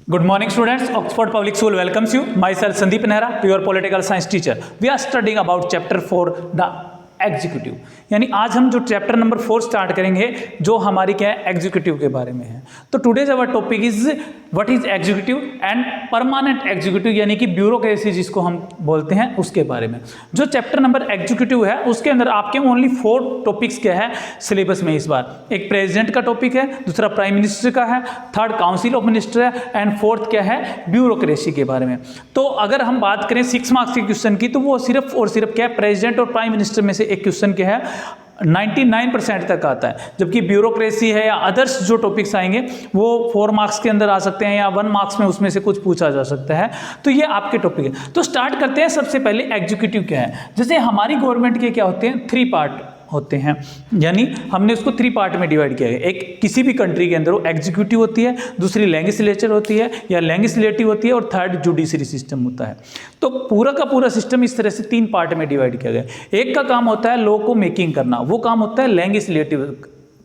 Good morning students, Oxford Public School welcomes you. Myself Sandeep Nehra, your political science teacher. We are studying about chapter 4, the executive. यानी आज हम जो chapter number 4 start करेंगे जो हमारी क्या है एग्जीक्यूटिव के बारे में है। तो today's our topic is what is executive and permanent executive, यानी कि ब्यूरोक्रेसी जिसको हम बोलते हैं उसके बारे में। जो चैप्टर नंबर एग्जीक्यूटिव है उसके अंदर आपके ओनली 4 टॉपिक्स क्या है सिलेबस में इस बार। एक प्रेसिडेंट का टॉपिक है, दूसरा प्राइम मिनिस्टर का है, थर्ड काउंसिल ऑफ मिनिस्टर है एंड फोर्थ क्या है ब्यूरोक्रेसी के बारे में। तो अगर हम बात करें 6 मार्क्स के क्वेश्चन की तो वो सिर्फ और सिर्फ क्या है प्रेसिडेंट और प्राइम मिनिस्टर में से एक क्वेश्चन क्या है 99% तक आता है, जबकि ब्यूरोक्रेसी है या अदर्स जो टॉपिक्स आएंगे वो 4 मार्क्स के अंदर आ सकते हैं या 1 मार्क्स में उसमें से कुछ पूछा जा सकता है। तो ये आपके टॉपिक है। तो स्टार्ट करते हैं। सबसे पहले एग्जीक्यूटिव क्या है। जैसे हमारी गवर्नमेंट के क्या होते हैं 3 पार्ट होते हैं, यानी हमने उसको 3 पार्ट में डिवाइड किया है। एक किसी भी कंट्री के अंदर वो एग्जीक्यूटिव होती है, दूसरी लेजिस्लेचर होती है या लेजिस्लेटिव होती है और थर्ड जुडिशरी सिस्टम होता है। तो पूरा का पूरा सिस्टम इस तरह से 3 पार्ट में डिवाइड किया गया है। एक का काम होता है लॉ को मेकिंग करना, वो काम होता है लेजिस्लेटिव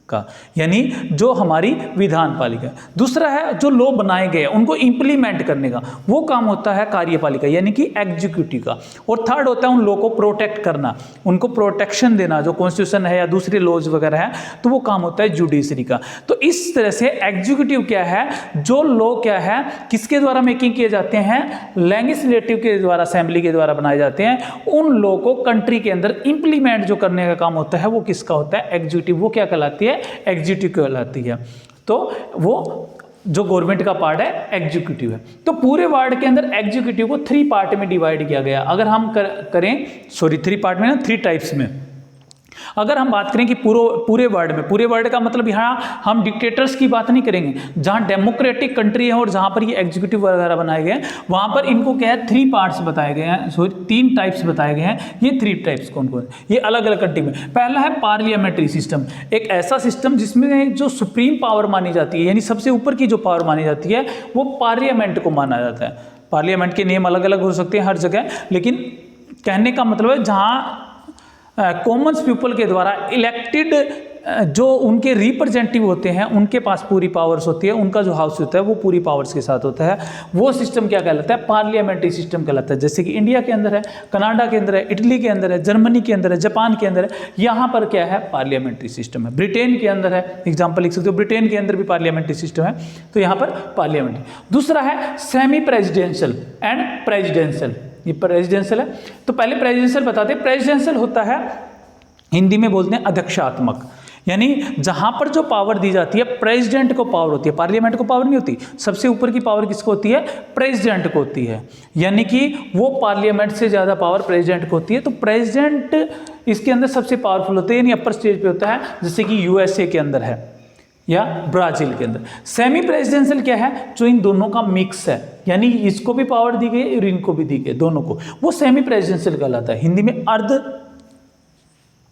का, यानी जो हमारी विधान पालिका। दूसरा है जो लॉ बनाए गए उनको इंप्लीमेंट करने का, वो काम होता है कार्यपालिका यानी कि एग्जीक्यूटिव का। और थर्ड होता है उन लॉ को प्रोटेक्ट करना, उनको प्रोटेक्शन देना, जो कॉन्स्टिट्यूशन है या दूसरे लॉज वगैरह है तो वो काम होता है जुडिशरी का। तो इस तरह से एग्जीक्यूटिव क्या है, जो लॉ क्या है किसके द्वारा मेकिंग किए जाते हैं, लेजिस्लेटिव के द्वारा, असेंबली के द्वारा बनाए जाते हैं। उन लॉ को कंट्री के अंदर इंप्लीमेंट जो करने का काम होता है वो किसका होता है एग्जीक्यूटिव। वो क्या कहलाती है एग्जीक्यूटिव कहलाती है। तो वो जो गवर्नमेंट का पार्ट है एग्जीक्यूटिव है। तो पूरे वर्ल्ड के अंदर एग्जीक्यूटिव को 3 पार्ट में डिवाइड किया गया। अगर हम करें 3 पार्ट में ना 3 टाइप्स में अगर हम बात करें कि पूरे वर्ल्ड का मतलब यहाँ हम डिक्टेटर्स की बात नहीं करेंगे, जहाँ डेमोक्रेटिक कंट्री है और जहाँ पर ये एग्जीक्यूटिव वगैरह बनाए गए हैं वहाँ पर इनको क्या है 3 पार्ट्स बताए गए हैं, 3 टाइप्स बताए गए हैं। ये 3 टाइप्स कौन कौन, ये अलग अलग कंट्री में। पहला है पार्लियामेंट्री सिस्टम, एक ऐसा सिस्टम जिसमें जो सुप्रीम पावर मानी जाती है यानी सबसे ऊपर की जो पावर मानी जाती है वो पार्लियामेंट को माना जाता है। पार्लियामेंट के नियम अलग अलग हो सकते हैं हर जगह, लेकिन कहने का मतलब है जहाँ कॉमन पीपल के द्वारा इलेक्टेड जो उनके रिप्रेजेंटेटिव होते हैं उनके पास पूरी पावर्स होती है, उनका जो हाउस होता है वो पूरी पावर्स के साथ होता है। वो सिस्टम क्या कहलाता है पार्लियामेंट्री सिस्टम कहलाता है। जैसे कि इंडिया के अंदर है, कनाडा के अंदर है, इटली के अंदर है, जर्मनी के अंदर है, जापान के अंदर है, यहाँ पर क्या है पार्लियामेंट्री सिस्टम है। ब्रिटेन के अंदर है, एग्जाम्पल लिख सकते हो, ब्रिटेन के अंदर भी पार्लियामेंट्री सिस्टम है, तो यहाँ पर पार्लियामेंट्री। दूसरा है सेमी प्रेसिडेंशियल एंड प्रेसिडेंशियल। ये प्रेसिडेंशियल है तो पहले प्रेसिडेंशियल बताते हैं। प्रेसिडेंशियल होता है हिंदी में बोलते हैं अध्यक्षात्मक, यानी जहां पर जो पावर दी जाती है प्रेसिडेंट को पावर होती है, पार्लियामेंट को पावर नहीं होती। सबसे ऊपर की पावर किसको होती है प्रेसिडेंट को होती है, यानी कि वो पार्लियामेंट से ज़्यादा पावर प्रेसिडेंट को होती है। तो प्रेसिडेंट इसके अंदर सबसे पावरफुल होते हैं, यानी अपर स्टेज पे होता है, जैसे कि यूएसए के अंदर है या ब्राजील के अंदर। सेमी प्रेसिडेंशियल क्या है, जो इन दोनों का मिक्स है, यानी इसको भी पावर दी गई और इनको भी दी गई, दोनों को, वो सेमी प्रेसिडेंशियल कहलाता है। हिंदी में अर्ध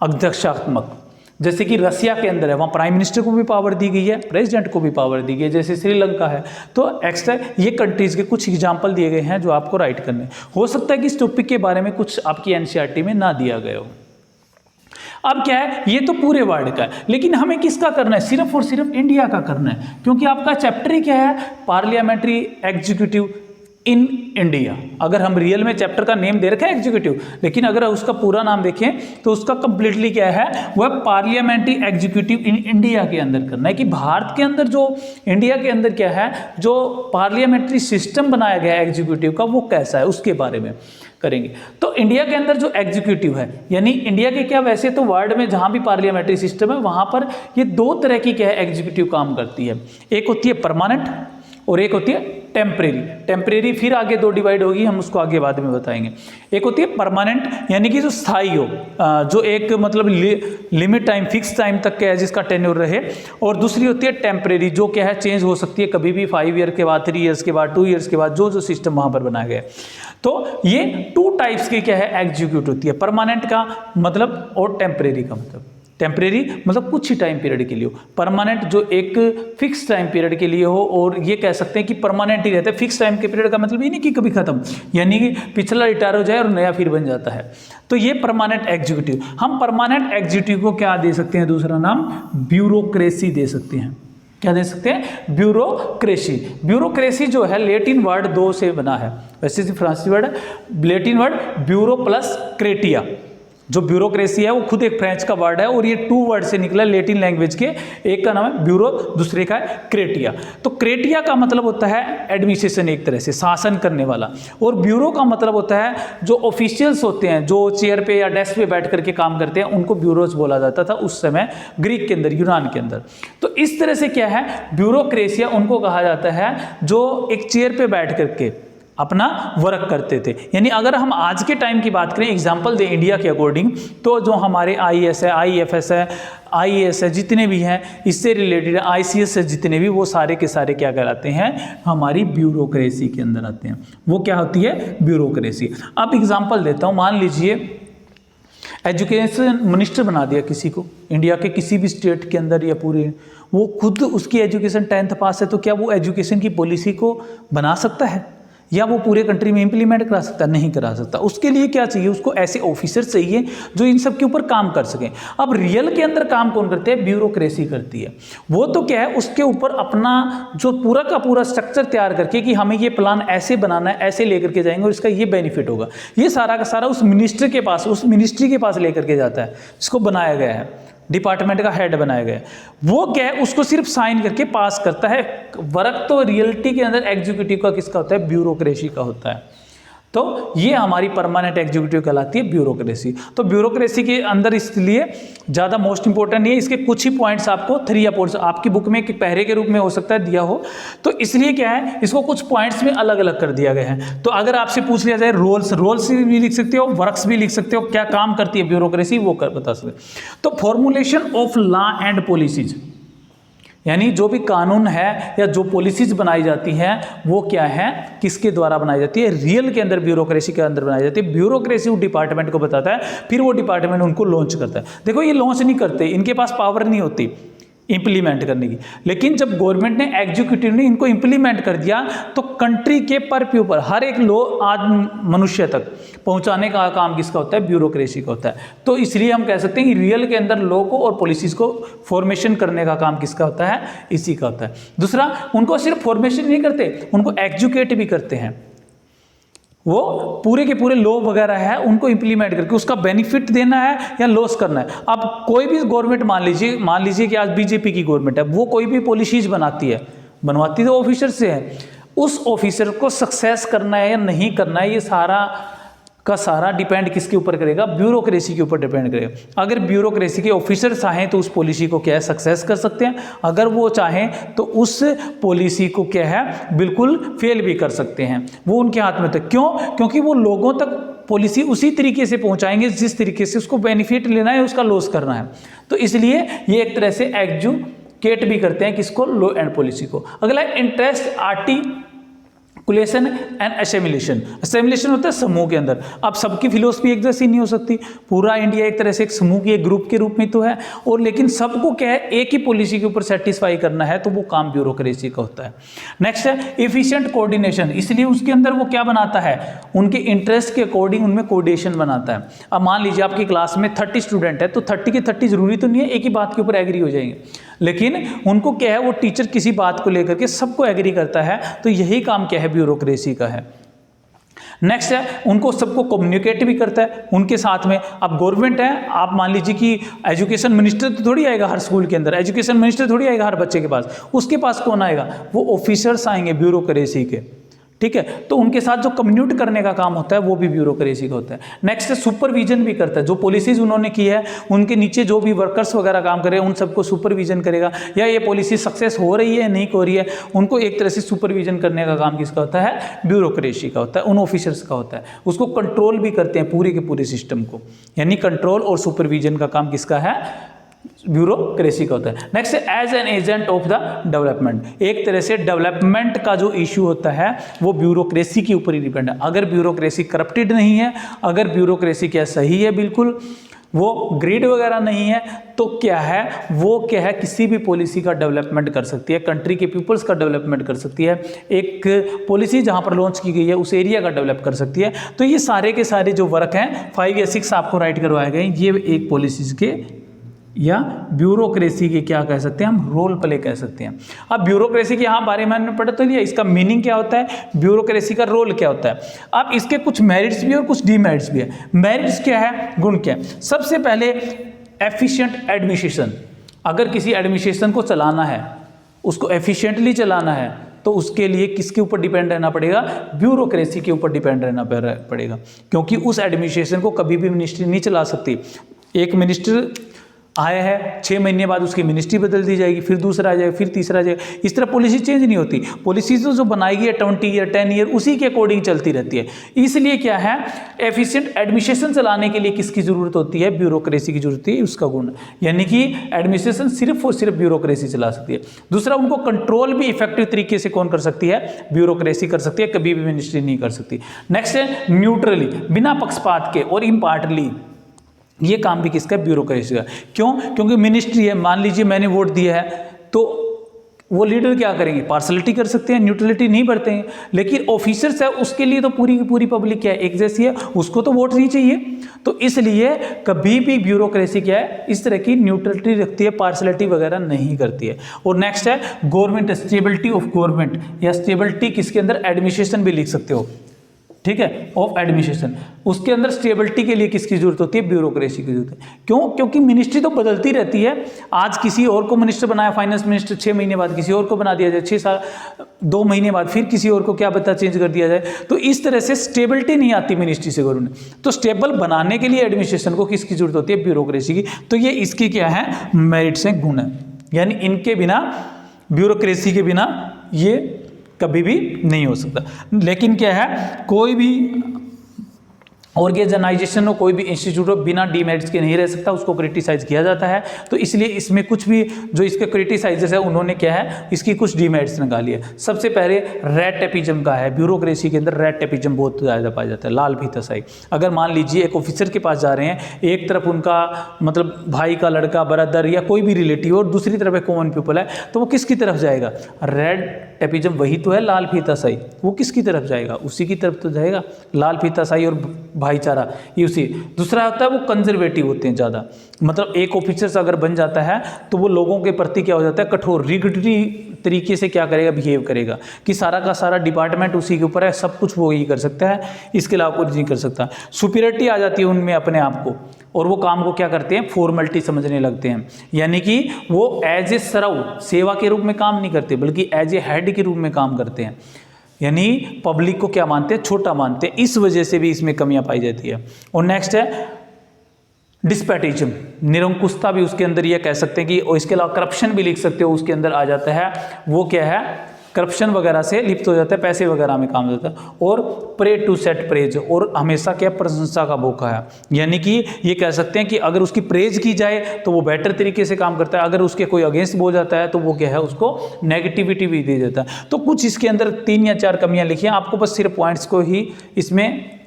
अध्यक्षात्मक, जैसे कि रसिया के अंदर है, वहाँ प्राइम मिनिस्टर को भी पावर दी गई है, प्रेसिडेंट को भी पावर दी गई है। जैसे श्रीलंका है, तो एक्स्ट्रा ये कंट्रीज के कुछ एग्जाम्पल दिए गए हैं जो आपको राइट करने। हो सकता है कि इस टॉपिक के बारे में कुछ आपकी एनसीईआरटी में ना दिया गया हो। अब क्या है, ये तो पूरे वर्ल्ड का है, लेकिन हमें किसका करना है, सिर्फ और सिर्फ इंडिया का करना है, क्योंकि आपका चैप्टर ही क्या है पार्लियामेंट्री एग्जीक्यूटिव इन इंडिया। अगर हम रियल में चैप्टर का नेम दे रखा है एग्जीक्यूटिव, लेकिन अगर उसका पूरा नाम देखें तो उसका कंप्लीटली क्या है, वह पार्लियामेंट्री एग्जीक्यूटिव इन इंडिया के अंदर करना है। कि भारत के अंदर जो इंडिया के अंदर क्या है जो पार्लियामेंट्री सिस्टम बनाया गया है एग्जीक्यूटिव का वो कैसा है उसके बारे में करेंगे। तो इंडिया के अंदर जो एग्जीक्यूटिव है, यानी इंडिया के क्या, वैसे तो वर्ल्ड में जहां भी पार्लियामेंट्री सिस्टम है वहां पर ये 2 तरह की क्या है एग्जीक्यूटिव काम करती है। एक होती है परमानेंट और एक होती है टेम्परेरी। टेम्परेरी फिर आगे 2 डिवाइड होगी, हम उसको आगे बाद में बताएंगे। एक होती है परमानेंट, यानी कि जो स्थायी हो, जो एक मतलब लिमिट टाइम, फिक्स टाइम तक क्या है जिसका टेन्योर रहे। और दूसरी होती है टेम्परेरी, जो क्या है चेंज हो सकती है कभी भी, 5 ईयर के बाद, 3 ईयर्स के बाद, 2 ईयर्स के बाद, जो जो सिस्टम वहाँ पर बनाया गया है। तो ये 2 टाइप्स की क्या है एग्जीक्यूट होती है, परमानेंट का मतलब और टेम्परेरी का मतलब। टेम्परेरी मतलब कुछ ही टाइम पीरियड के लिए हो, परमानेंट जो एक फिक्स टाइम पीरियड के लिए हो, और ये कह सकते हैं कि परमानेंट ही रहता है। फिक्स टाइम के पीरियड का मतलब ये नहीं कि कभी खत्म, यानी कि पिछला रिटायर हो जाए और नया फिर बन जाता है। तो ये परमानेंट एग्जीक्यूटिव। हम परमानेंट एग्जीक्यूटिव को क्या दे सकते हैं, दूसरा नाम ब्यूरोक्रेसी दे सकते हैं। क्या दे सकते हैं, ब्यूरोक्रेसी। ब्यूरोक्रेसी जो है लेटिन वर्ड 2 से बना है, वैसे फ्रांसीसी वर्ड है, लेटिन वर्ड ब्यूरो प्लस क्रेटिया। जो ब्यूरोक्रेसी है वो खुद एक फ्रेंच का वर्ड है और ये 2 वर्ड से निकला लेटिन लैंग्वेज के, एक का नाम है ब्यूरो, दूसरे का है क्रेटिया। तो क्रेटिया का मतलब होता है एडमिनिस्ट्रेशन, एक तरह से शासन करने वाला, और ब्यूरो का मतलब होता है जो ऑफिशियल्स होते हैं जो चेयर पे या डेस्क पे बैठ करके काम करते हैं, उनको ब्यूरोज बोला जाता था उस समय ग्रीक के अंदर, यूनान के अंदर। तो इस तरह से क्या है, ब्यूरोक्रेसिया उनको कहा जाता है जो एक चेयर पे बैठ करके अपना वर्क करते थे। यानी अगर हम आज के टाइम की बात करें, एग्जांपल दें इंडिया के अकॉर्डिंग, तो जो हमारे आईएएस है, आईएफएस है, आईएएस है, जितने भी हैं इससे रिलेटेड, आईसीएस है जितने भी, वो सारे के सारे क्या कहलाते हैं, हमारी ब्यूरोक्रेसी के अंदर आते हैं। वो क्या होती है, ब्यूरोक्रेसी। अब एग्जांपल देता हूँ, मान लीजिए एजुकेशन मिनिस्टर बना दिया किसी को, इंडिया के किसी भी स्टेट के अंदर या पूरे, वो खुद उसकी एजुकेशन 10th पास है, तो क्या वो एजुकेशन की पॉलिसी को बना सकता है या वो पूरे कंट्री में इंप्लीमेंट करा सकता है? नहीं करा सकता। उसके लिए क्या चाहिए, उसको ऐसे ऑफिसर चाहिए जो इन सब के ऊपर काम कर सकें। अब रियल के अंदर काम कौन करते हैं, ब्यूरोक्रेसी करती है। वो तो क्या है, उसके ऊपर अपना जो पूरा का पूरा स्ट्रक्चर तैयार करके कि हमें ये प्लान ऐसे बनाना है, ऐसे लेकर के जाएंगे और इसका ये बेनिफिट होगा, ये सारा का सारा उस मिनिस्टर के पास, उस मिनिस्ट्री के पास लेकर के जाता है, जिसको बनाया गया है, डिपार्टमेंट का हेड बनाया गया है। वो क्या है, उसको सिर्फ साइन करके पास करता है। वर्क तो रियलिटी के अंदर एग्जीक्यूटिव का किसका होता है, ब्यूरोक्रेसी का होता है। तो ये हमारी परमानेंट एग्जीक्यूटिव कहलाती है ब्यूरोक्रेसी। तो ब्यूरोक्रेसी के अंदर इसलिए ज़्यादा मोस्ट इंपॉर्टेंट नहीं है, इसके कुछ ही पॉइंट्स आपको 3 या 4 आपकी बुक में एक पहरे के रूप में हो सकता है दिया हो, तो इसलिए क्या है, इसको कुछ पॉइंट्स में अलग अलग कर दिया गया है। तो अगर आपसे पूछ लिया जाए रोल्स भी लिख सकते हो, वर्क्स भी लिख सकते हो, क्या काम करती है ब्यूरोक्रेसी वो बता सकते। तो formulation of law and policies, यानी जो भी कानून है या जो पॉलिसीज बनाई जाती हैं वो क्या है, किसके द्वारा बनाई जाती है, रियल के अंदर, ब्यूरोक्रेसी के अंदर बनाई जाती है। ब्यूरोक्रेसी उस डिपार्टमेंट को बताता है, फिर वो डिपार्टमेंट उनको लॉन्च करता है। देखो ये लॉन्च नहीं करते, इनके पास पावर नहीं होती इंप्लीमेंट करने की, लेकिन जब गवर्नमेंट ने, एग्जीक्यूटिव ने इनको इंप्लीमेंट कर दिया, तो कंट्री के पर पीपल, हर एक लॉ आज मनुष्य तक पहुंचाने का काम किसका होता है, ब्यूरोक्रेसी का होता है। तो इसलिए हम कह सकते हैं कि रियल के अंदर लॉ को और पॉलिसीज को फॉर्मेशन करने का काम किसका होता है, इसी का होता है। दूसरा, उनको सिर्फ फॉर्मेशन नहीं करते, उनको एजुकेट भी करते हैं। वो पूरे के पूरे लॉ वगैरह है उनको इंप्लीमेंट करके उसका बेनिफिट देना है या लॉस करना है। अब कोई भी गवर्नमेंट, मान लीजिए कि आज बीजेपी की गवर्नमेंट है, वो कोई भी पॉलिसीज बनाती है, बनवाती तो ऑफिसर से है, उस ऑफिसर को सक्सेस करना है या नहीं करना है, ये सारा का सारा डिपेंड किसके ऊपर करेगा, ब्यूरोक्रेसी के ऊपर डिपेंड करेगा। अगर ब्यूरोक्रेसी के ऑफिसर चाहें तो उस पॉलिसी को क्या है, सक्सेस कर सकते हैं, अगर वो चाहें तो उस पॉलिसी को क्या है, बिल्कुल फेल भी कर सकते हैं। वो उनके हाथ में होता है। क्यों? क्योंकि वो लोगों तक पॉलिसी उसी तरीके से पहुंचाएंगे जिस तरीके से उसको बेनिफिट लेना है, उसका लॉस करना है। तो इसलिए ये एक तरह से एग्जीक्यूट भी करते हैं किसको, लॉ एंड पॉलिसी को। अगला इंटरेस्ट आर्टिकुलेशन एंड असेमिलेशन। असेमिलेशन होता है समूह के अंदर। अब सबकी फिलोसफी एक जैसी नहीं हो सकती, पूरा इंडिया एक तरह से एक समूह की, एक ग्रुप के रूप में तो है, और लेकिन सबको क्या है, एक ही पॉलिसी के ऊपर सेटिस्फाई करना है, तो वो काम ब्यूरोक्रेसी का होता है। नेक्स्ट है एफिशिएंट कोऑर्डिनेशन। इसलिए उसके अंदर वो क्या बनाता है, उनके इंटरेस्ट के अकॉर्डिंग उनमें कोऑर्डिनेशन बनाता है। अब मान लीजिए आपकी क्लास में 30 स्टूडेंट है, तो 30 के 30 जरूरी तो नहीं है एक ही बात के ऊपर एग्री हो जाएंगे, लेकिन उनको क्या है, वो टीचर किसी बात को लेकर के सबको एग्री करता है, तो यही काम क्या है, ब्यूरोक्रेसी का है। नेक्स्ट है, उनको सबको कम्युनिकेट भी करता है उनके साथ में। अब गवर्नमेंट है, आप मान लीजिए कि एजुकेशन मिनिस्टर तो थोड़ी आएगा हर स्कूल के अंदर, एजुकेशन मिनिस्टर थोड़ी आएगा हर बच्चे के पास, उसके पास कौन आएगा, वो ऑफिसर्स आएंगे ब्यूरोक्रेसी के, ठीक है। तो उनके साथ जो कम्युनिकेट करने का काम होता है वो भी ब्यूरोक्रेसी का होता है। नेक्स्ट है सुपरविजन भी करता है, जो पॉलिसीज उन्होंने की है उनके नीचे जो भी वर्कर्स वगैरह काम कर रहे हैं उन सबको सुपरविजन करेगा, या ये पॉलिसी सक्सेस हो रही है नहीं हो रही है, उनको एक तरह से सुपरविजन करने का काम किसका होता है, ब्यूरोक्रेसी का होता है, उन ऑफिसर्स का होता है। उसको कंट्रोल भी करते हैं पूरे के पूरे सिस्टम को, यानी कंट्रोल और सुपरविजन का काम किसका है, ब्यूरोक्रेसी का होता है। Next as an agent of the development. एक तरह से डेवलपमेंट का जो इशू होता है वो ब्यूरोक्रेसी के ऊपर ही डिपेंड है। अगर ब्यूरोक्रेसी करप्टेड नहीं है, अगर ब्यूरोक्रेसी क्या सही है, बिल्कुल वो ग्रीड वगैरह नहीं है, तो क्या है, वो क्या है, किसी भी पॉलिसी का डेवलपमेंट कर सकती है, कंट्री के पीपल्स का डेवलपमेंट कर सकती है, एक पॉलिसी जहां पर लॉन्च की गई है उस एरिया का डेवलप कर सकती है। तो ये सारे के सारे जो वर्क हैं 5 या 6 आपको राइट करवाए गए, ये एक पॉलिसीज के या ब्यूरोक्रेसी के क्या कह सकते हैं हम, रोल प्ले कह सकते हैं। अब ब्यूरोक्रेसी के यहाँ बारे में हमने पढ़ा तो लिया, इसका मीनिंग क्या होता है, ब्यूरोक्रेसी का रोल क्या होता है। अब इसके कुछ मेरिट्स भी और कुछ डीमेरिट्स भी है। मेरिट्स क्या है, गुण क्या है। सबसे पहले एफिशिएंट एडमिनिस्ट्रेशन। अगर किसी एडमिनिस्ट्रेशन को चलाना है, उसको एफिशिएंटली चलाना है, तो उसके लिए किसके ऊपर डिपेंड रहना पड़ेगा, ब्यूरोक्रेसी के ऊपर डिपेंड रहना पड़ेगा, क्योंकि उस एडमिनिस्ट्रेशन को कभी भी मिनिस्ट्री नहीं चला सकती। एक मिनिस्टर आया है, 6 महीने बाद उसकी मिनिस्ट्री बदल दी जाएगी, फिर दूसरा आ जाएगा, फिर तीसरा आ जाएगा, इस तरह पॉलिसी चेंज नहीं होती। पॉलिसी तो जो बनाएगी है 20 ईयर 10 ईयर उसी के अकॉर्डिंग चलती रहती है। इसलिए क्या है, एफिशिएंट एडमिनिस्ट्रेशन चलाने के लिए किसकी जरूरत होती है, ब्यूरोक्रेसी की जरूरत होती है, उसका गुण। यानी कि एडमिनिस्ट्रेशन सिर्फ और सिर्फ ब्यूरोक्रेसी चला सकती है। दूसरा, उनको कंट्रोल भी इफेक्टिव तरीके से कौन कर सकती है, ब्यूरोक्रेसी कर सकती है, कभी भी मिनिस्ट्री नहीं कर सकती। नेक्स्ट है न्यूट्रली, बिना पक्षपात के और इम्पार्टली, ये काम भी किसका, ब्यूरोक्रेसी का। क्यों, क्योंकि मिनिस्ट्री है, मान लीजिए मैंने वोट दिया है, तो वो लीडर क्या करेंगे, पार्शलिटी कर सकते हैं, न्यूट्रलिटी नहीं बरतेंगे। हैं। लेकिन ऑफिसर्स है, उसके लिए तो पूरी की पूरी पब्लिक क्या है, एक जैसी है, उसको तो वोट नहीं चाहिए। तो इसलिए कभी भी ब्यूरोक्रेसी क्या है, इस तरह की न्यूट्रलिटी रखती है, पार्शलिटी वगैरह नहीं करती है। और नेक्स्ट है गवर्नमेंट, स्टेबिलिटी ऑफ गवर्नमेंट, या स्टेबिलिटी किसके अंदर, एडमिनिस्ट्रेशन भी लिख सकते हो, ठीक है, ऑफ एडमिनिस्ट्रेशन। उसके अंदर स्टेबिलिटी के लिए किसकी जरूरत होती है, ब्यूरोक्रेसी की जरूरत है। क्यों, क्योंकि मिनिस्ट्री तो बदलती रहती है। आज किसी और को मिनिस्टर बनाया, फाइनेंस मिनिस्टर, 6 महीने बाद किसी और को बना दिया जाए, 2 महीने बाद फिर किसी और को क्या पता चेंज कर दिया जाए। तो इस तरह से स्टेबिलिटी नहीं आती मिनिस्ट्री से गवर्नमेंट। तो स्टेबल बनाने के लिए एडमिनिस्ट्रेशन को किसकी जरूरत होती है, ब्यूरोक्रेसी की। तो ये इसकी क्या है, मेरिट्स हैं, गुण है। यानी इनके बिना, ब्यूरोक्रेसी के बिना ये कभी भी नहीं हो सकता। लेकिन क्या है, कोई भी ऑर्गेनाइजेशन हो, कोई भी इंस्टीट्यूट हो, बिना डीमेरिट्स के नहीं रह सकता, उसको क्रिटिसाइज किया जाता है। तो इसलिए इसमें कुछ भी जो इसके क्रिटिसाइजर्स है उन्होंने क्या है, इसकी कुछ डीमेरिट्स निकाली है। सबसे पहले रेड टेपिज्म का है, ब्यूरोक्रेसी के अंदर रेड टेपिज्म बहुत ज़्यादा पाया जाता है, लाल फीताशाही। अगर मान लीजिए एक ऑफिसर के पास जा रहे हैं, एक तरफ उनका मतलब भाई का लड़का, ब्रदर या कोई भी रिलेटिव, और दूसरी तरफ एक कॉमन पीपल है, तो वो किसकी तरफ जाएगा, रेड टेपिज्म वही तो है लाल फीताशाही, वो किसकी तरफ जाएगा, उसी की तरफ तो जाएगा। लाल फीताशाही और भाईचारा ये उसी। दूसरा होता है वो कंजर्वेटिव होते हैं ज़्यादा, मतलब एक ऑफिसर अगर बन जाता है तो वो लोगों के प्रति क्या हो जाता है, कठोर रिगिडिटी तरीके से क्या करेगा, बिहेव करेगा, कि सारा का सारा डिपार्टमेंट उसी के ऊपर है, सब कुछ वो ही कर सकता है, इसके अलावा कुछ नहीं कर सकता। सुपीरियरिटी आ जाती है उनमें अपने आप को, और वो काम को क्या करते हैं, फॉर्मेलिटी समझने लगते हैं। यानी कि वो एज ए सर्व, सेवा के रूप में काम नहीं करते, बल्कि एज ए हेड के रूप में काम करते हैं। यानी पब्लिक को क्या मानते हैं, छोटा मानते हैं। इस वजह से भी इसमें कमियां पाई जाती है। और नेक्स्ट है डिस्पेटिज्म, निरंकुशता भी उसके अंदर, ये कह सकते हैं कि, और इसके अलावा करप्शन भी लिख सकते हो, उसके अंदर आ जाता है। वो क्या है, करप्शन वगैरह से लिप्त हो जाता है, पैसे वगैरह में काम होता है। और प्रे टू सेट प्रेज, और हमेशा क्या, प्रशंसा का भूखा है। यानी कि ये कह सकते हैं कि अगर उसकी प्रेज की जाए तो वो बेटर तरीके से काम करता है, अगर उसके कोई अगेंस्ट बोल जाता है तो वो क्या है, उसको नेगेटिविटी भी दे देता है। तो कुछ इसके अंदर 3 या 4 कमियां लिखी हैं, आपको बस सिर्फ पॉइंट्स को ही इसमें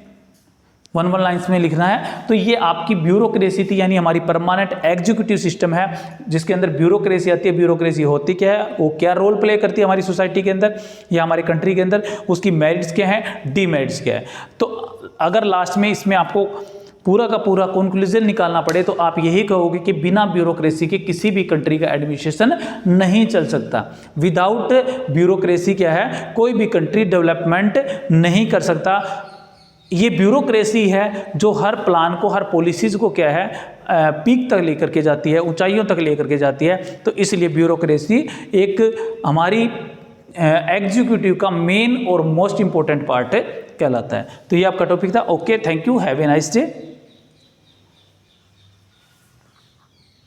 1 लाइन्स में लिखना है। तो ये आपकी ब्यूरोक्रेसी थी, यानी हमारी परमानेंट एग्जीक्यूटिव सिस्टम है, जिसके अंदर ब्यूरोक्रेसी आती है। ब्यूरोक्रेसी होती क्या है, वो क्या रोल प्ले करती है हमारी सोसाइटी के अंदर या हमारी कंट्री के अंदर, उसकी मेरिट्स क्या है, डीमेरिट्स क्या है। तो अगर लास्ट में इसमें आपको पूरा का पूरा कंक्लूजन निकालना पड़े तो आप यही कहोगे कि बिना ब्यूरोक्रेसी के किसी भी कंट्री का एडमिनिस्ट्रेशन नहीं चल सकता। विदाउट ब्यूरोक्रेसी क्या है, कोई भी कंट्री डेवलपमेंट नहीं कर सकता। ये ब्यूरोक्रेसी है जो हर प्लान को, हर पॉलिसीज़ को क्या है, पीक तक लेकर के जाती है, ऊंचाइयों तक लेकर के जाती है। तो इसलिए ब्यूरोक्रेसी एक हमारी एग्जीक्यूटिव का मेन और मोस्ट इंपॉर्टेंट पार्ट कहलाता है। तो ये आपका टॉपिक था। Okay, thank you, have a nice day.